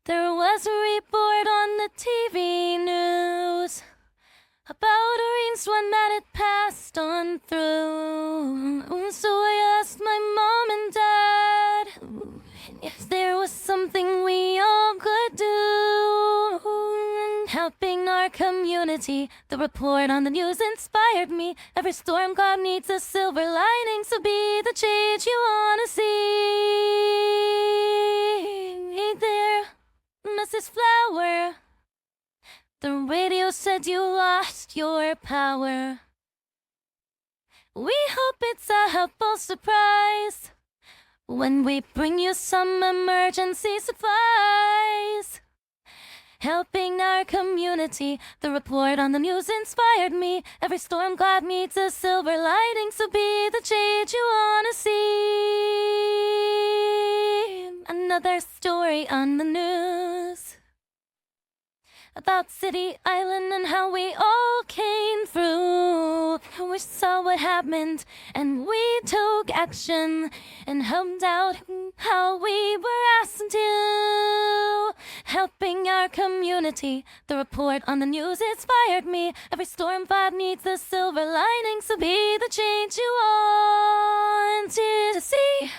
There was a report on the TV news about a rainstorm that had passed on through. So I asked my mom and dad if there was something we all could do in helping our community. The report on the news inspired me. Every storm God needs a silver lining, so be the change you wanna see. Hey there, Mrs. Flower. The radio said you lost your power. We hope it's a helpful surprise when we bring you some emergency supplies. Helping our community, the report on the news inspired me. Every storm God needs a silver lining, so be the change you wanna see. Another story on the news about City Island and how we all came through. We saw what happened and we took action and helped out how we were asked to. Helping our community, the report on the news inspired me. Every storm God needs a silver lining, so be the change you want to see.